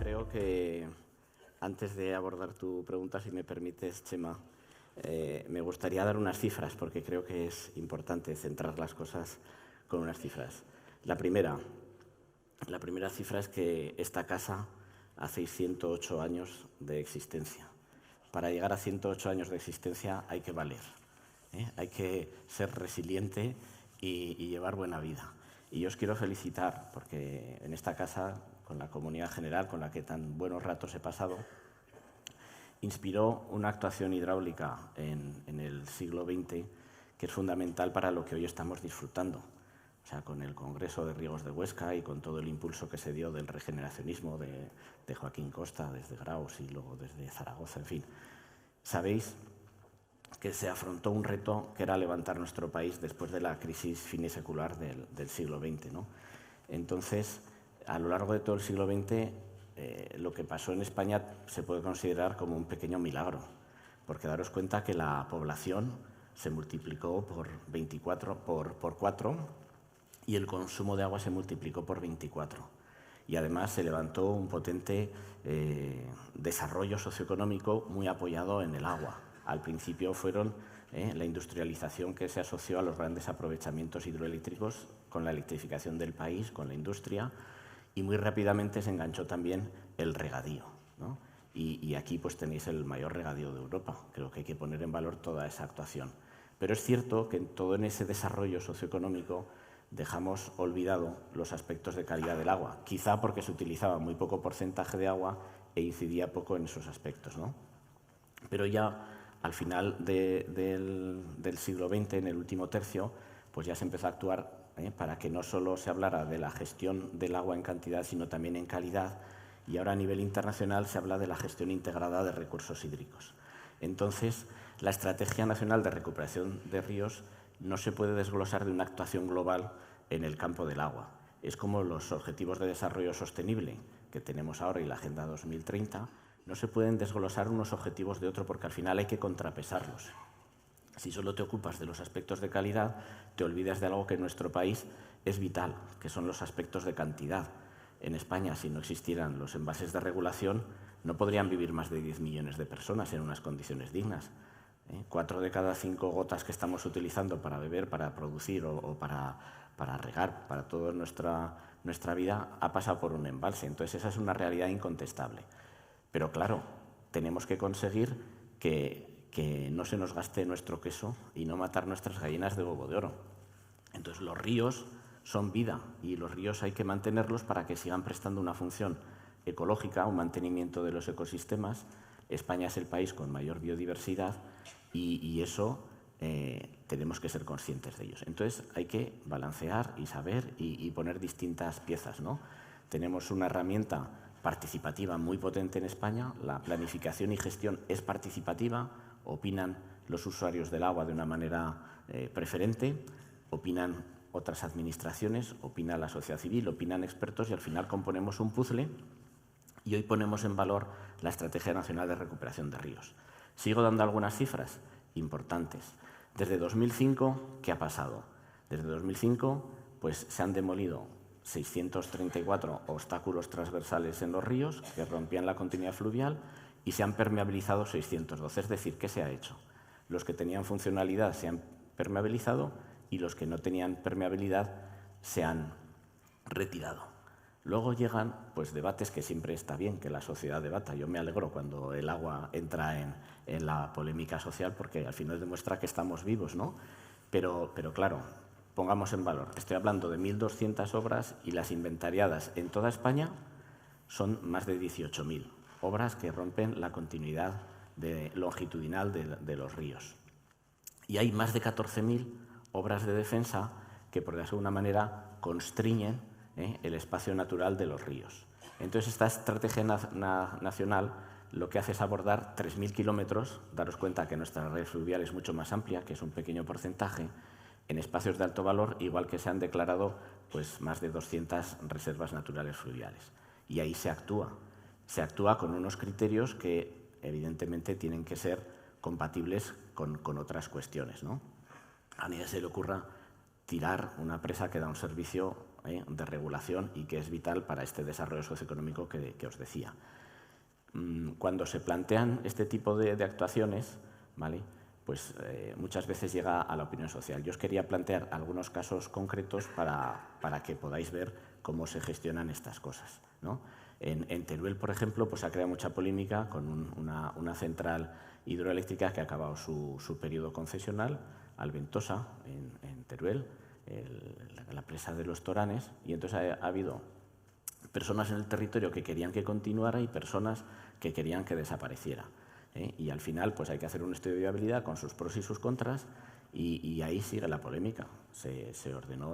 creo que antes de abordar tu pregunta, si me permites, Chema, me gustaría dar unas cifras porque creo que es importante centrar las cosas con unas cifras. La primera cifra es que esta casa hace 108 años de existencia. Para llegar a 108 años de existencia hay que valer, hay que ser resiliente y llevar buena vida. Y yo os quiero felicitar porque en esta casa, con la comunidad general con la que tan buenos ratos he pasado, inspiró una actuación hidráulica en el siglo XX que es fundamental para lo que hoy estamos disfrutando. O sea, con el Congreso de Riegos de Huesca y con todo el impulso que se dio del regeneracionismo de Joaquín Costa desde Graus y luego desde Zaragoza, en fin. Sabéis que se afrontó un reto que era levantar nuestro país después de la crisis finisecular del siglo XX, ¿no? Entonces, a lo largo de todo el siglo XX, lo que pasó en España se puede considerar como un pequeño milagro, porque daros cuenta que la población se multiplicó por 4 y el consumo de agua se multiplicó por 24. Y además se levantó un potente desarrollo socioeconómico muy apoyado en el agua. Al principio fueron la industrialización que se asoció a los grandes aprovechamientos hidroeléctricos con la electrificación del país, con la industria, y muy rápidamente se enganchó también el regadío, ¿no? Y aquí pues tenéis el mayor regadío de Europa. Creo que hay que poner en valor toda esa actuación. Pero es cierto que en ese desarrollo socioeconómico dejamos olvidado los aspectos de calidad del agua, quizá porque se utilizaba muy poco porcentaje de agua e incidía poco en esos aspectos, ¿no? Pero ya al final del siglo XX, en el último tercio, pues ya se empezó a actuar para que no solo se hablara de la gestión del agua en cantidad, sino también en calidad, y ahora a nivel internacional se habla de la gestión integrada de recursos hídricos. Entonces, la Estrategia Nacional de Recuperación de Ríos no se puede desglosar de una actuación global en el campo del agua. Es como los Objetivos de Desarrollo Sostenible que tenemos ahora y la Agenda 2030, no se pueden desglosar unos objetivos de otro porque al final hay que contrapesarlos. Si solo te ocupas de los aspectos de calidad, te olvidas de algo que en nuestro país es vital, que son los aspectos de cantidad. En España, si no existieran los envases de regulación, no podrían vivir más de 10 millones de personas en unas condiciones dignas. 4 de cada 5 gotas que estamos utilizando para beber, para producir o para regar, para toda nuestra vida, ha pasado por un embalse. Entonces, esa es una realidad incontestable. Pero claro, tenemos que conseguir que no se nos gaste nuestro queso y no matar nuestras gallinas de huevo de oro. Entonces, los ríos son vida y los ríos hay que mantenerlos para que sigan prestando una función ecológica, un mantenimiento de los ecosistemas. España es el país con mayor biodiversidad y eso tenemos que ser conscientes de ellos. Entonces, hay que balancear y saber y poner distintas piezas, ¿no? Tenemos una herramienta participativa muy potente en España. La planificación y gestión es participativa, opinan los usuarios del agua de una manera preferente, opinan otras administraciones, opina la sociedad civil, opinan expertos y al final componemos un puzzle y hoy ponemos en valor la Estrategia Nacional de Recuperación de Ríos. Sigo dando algunas cifras importantes. Desde 2005, ¿qué ha pasado? Desde 2005 pues, se han demolido 634 obstáculos transversales en los ríos que rompían la continuidad fluvial y se han permeabilizado 612. Es decir, ¿qué se ha hecho? Los que tenían funcionalidad se han permeabilizado y los que no tenían permeabilidad se han retirado. Luego llegan pues, debates que siempre está bien que la sociedad debata. Yo me alegro cuando el agua entra en la polémica social porque al final demuestra que estamos vivos, ¿no? Pero claro, pongamos en valor. Estoy hablando de 1.200 obras y las inventariadas en toda España son más de 18.000 obras que rompen la continuidad longitudinal de los ríos. Y hay más de 14.000 obras de defensa que, por decirlo de alguna manera, constriñen el espacio natural de los ríos. Entonces, esta estrategia nacional lo que hace es abordar 3.000 kilómetros. Daros cuenta que nuestra red fluvial es mucho más amplia, que es un pequeño porcentaje, en espacios de alto valor, igual que se han declarado pues, más de 200 reservas naturales fluviales. Y ahí se actúa. Se actúa con unos criterios que, evidentemente, tienen que ser compatibles con otras cuestiones, ¿no? A nadie se le ocurra tirar una presa que da un servicio de regulación y que es vital para este desarrollo socioeconómico que os decía. Cuando se plantean este tipo de actuaciones, ¿vale?, pues muchas veces llega a la opinión social. Yo os quería plantear algunos casos concretos para que podáis ver cómo se gestionan estas cosas, ¿no? En Teruel, por ejemplo, pues ha creado mucha polémica con una central hidroeléctrica que ha acabado su periodo concesional, Alventosa, en Teruel, la presa de los Toranes, y entonces ha habido personas en el territorio que querían que continuara y personas que querían que desapareciera. Y al final pues hay que hacer un estudio de viabilidad con sus pros y sus contras y ahí sigue la polémica. Se ordenó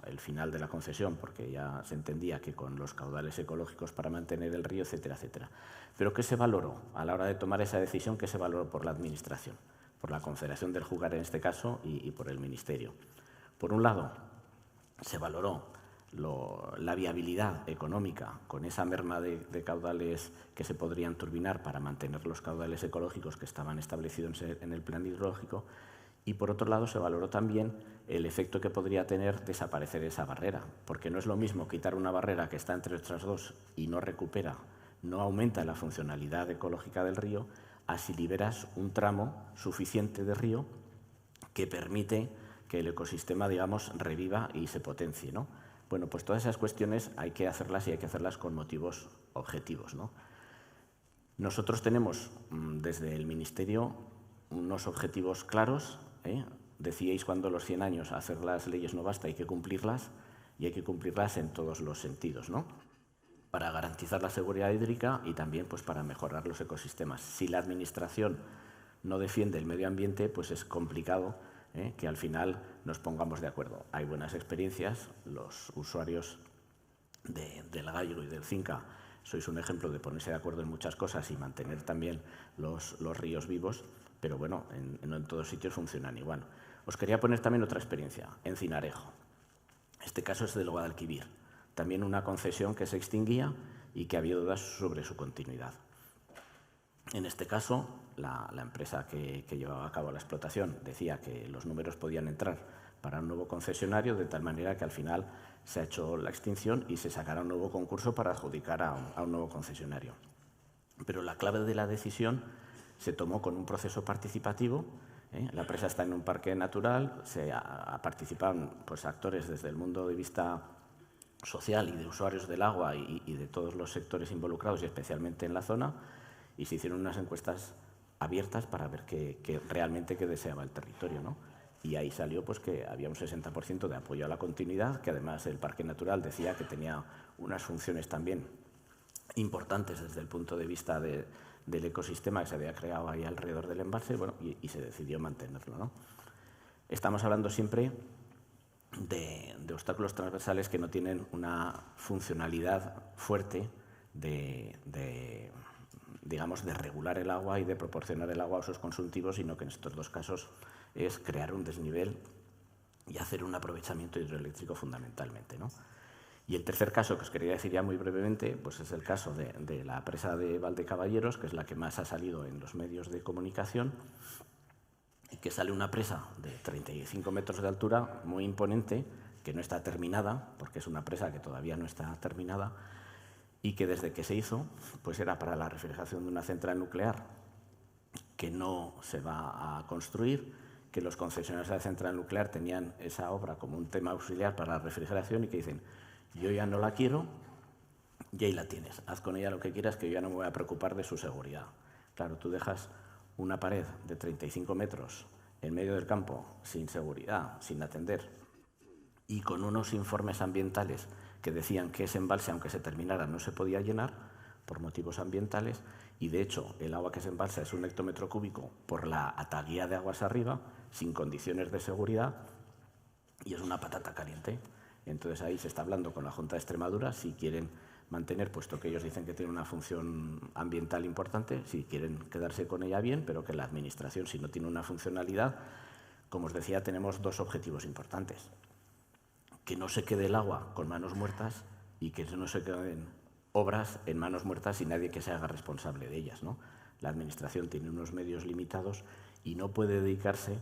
el final de la concesión porque ya se entendía que con los caudales ecológicos para mantener el río, etcétera, etcétera. Pero ¿qué se valoró a la hora de tomar esa decisión? ¿Qué se valoró por la Administración? Por la Confederación del Júcar en este caso y por el Ministerio. Por un lado, se valoró la viabilidad económica con esa merma de caudales que se podrían turbinar para mantener los caudales ecológicos que estaban establecidos en el plan hidrológico, y por otro lado se valoró también el efecto que podría tener desaparecer esa barrera, porque no es lo mismo quitar una barrera que está entre otras dos y no recupera, no aumenta la funcionalidad ecológica del río, a si liberas un tramo suficiente de río que permite que el ecosistema, digamos, reviva y se potencie, ¿no? Bueno, pues todas esas cuestiones hay que hacerlas y hay que hacerlas con motivos objetivos, ¿no? Nosotros tenemos desde el Ministerio unos objetivos claros. Decíais cuando los 100 años hacer las leyes no basta, hay que cumplirlas y hay que cumplirlas en todos los sentidos, ¿no? Para garantizar la seguridad hídrica y también pues, para mejorar los ecosistemas. Si la Administración no defiende el medio ambiente, pues es complicado que al final nos pongamos de acuerdo. Hay buenas experiencias, los usuarios del Gállego y del Cinca sois un ejemplo de ponerse de acuerdo en muchas cosas y mantener también los ríos vivos, pero bueno, no en todos sitios funcionan igual. Os quería poner también otra experiencia, en Cinarejo. Este caso es del Guadalquivir, también una concesión que se extinguía y que había dudas sobre su continuidad. En este caso, la empresa que llevaba a cabo la explotación decía que los números podían entrar para un nuevo concesionario, de tal manera que al final se ha hecho la extinción y se sacará un nuevo concurso para adjudicar a un nuevo concesionario. Pero la clave de la decisión se tomó con un proceso participativo. La presa está en un parque natural, participan pues, actores desde el mundo de vista social y de usuarios del agua y de todos los sectores involucrados, y especialmente en la zona, y se hicieron unas encuestas abiertas para ver realmente qué deseaba el territorio, ¿no? Y ahí salió pues, que había un 60% de apoyo a la continuidad, que además el Parque Natural decía que tenía unas funciones también importantes desde el punto de vista del ecosistema que se había creado ahí alrededor del embalse, bueno, y se decidió mantenerlo, ¿no? Estamos hablando siempre de obstáculos transversales que no tienen una funcionalidad fuerte digamos, de regular el agua y de proporcionar el agua a usos consultivos, sino que en estos dos casos es crear un desnivel y hacer un aprovechamiento hidroeléctrico fundamentalmente, ¿no? Y el tercer caso que os quería decir ya muy brevemente, pues es el caso de la presa de Valdecaballeros, que es la que más ha salido en los medios de comunicación, y que sale una presa de 35 metros de altura, muy imponente, que no está terminada, porque es una presa que todavía no está terminada, y que desde que se hizo pues era para la refrigeración de una central nuclear que no se va a construir, que los concesionarios de la central nuclear tenían esa obra como un tema auxiliar para la refrigeración y que dicen, yo ya no la quiero y ahí la tienes, haz con ella lo que quieras, que yo ya no me voy a preocupar de su seguridad. Claro, tú dejas una pared de 35 metros en medio del campo sin seguridad, sin atender, y con unos informes ambientales que decían que ese embalse, aunque se terminara, no se podía llenar por motivos ambientales, y de hecho el agua que se embalsa es 1 hectómetro cúbico por la ataguía de aguas arriba, sin condiciones de seguridad, y es una patata caliente. Entonces ahí se está hablando con la Junta de Extremadura si quieren mantener, puesto que ellos dicen que tiene una función ambiental importante, si quieren quedarse con ella bien, pero que la Administración, si no tiene una funcionalidad, como os decía, tenemos dos objetivos importantes. Que no se quede el agua con manos muertas y que no se queden obras en manos muertas y nadie que se haga responsable de ellas, ¿no? La Administración tiene unos medios limitados y no puede dedicarse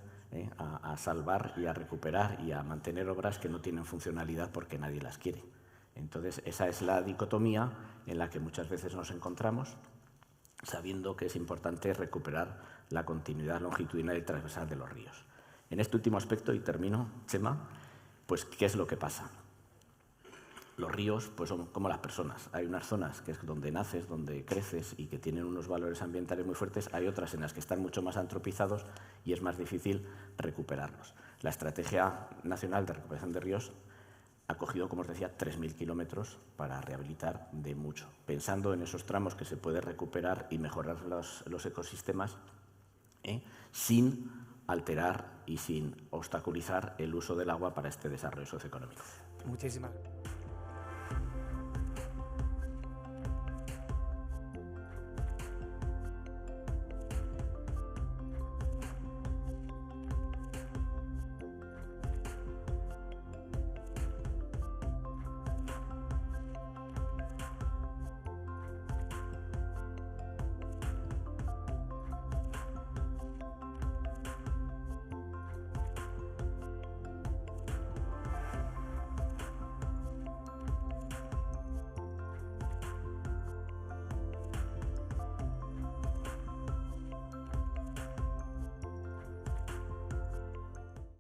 a salvar y a recuperar y a mantener obras que no tienen funcionalidad porque nadie las quiere. Entonces, esa es la dicotomía en la que muchas veces nos encontramos, sabiendo que es importante recuperar la continuidad longitudinal y transversal de los ríos. En este último aspecto, y termino, Chema, pues ¿qué es lo que pasa? Los ríos pues, son como las personas. Hay unas zonas que es donde naces, donde creces y que tienen unos valores ambientales muy fuertes. Hay otras en las que están mucho más antropizados y es más difícil recuperarlos. La Estrategia Nacional de Recuperación de Ríos ha cogido, como os decía, 3.000 kilómetros para rehabilitar de mucho, pensando en esos tramos que se puede recuperar y mejorar los ecosistemas sin alterar y sin obstaculizar el uso del agua para este desarrollo socioeconómico. Muchísimas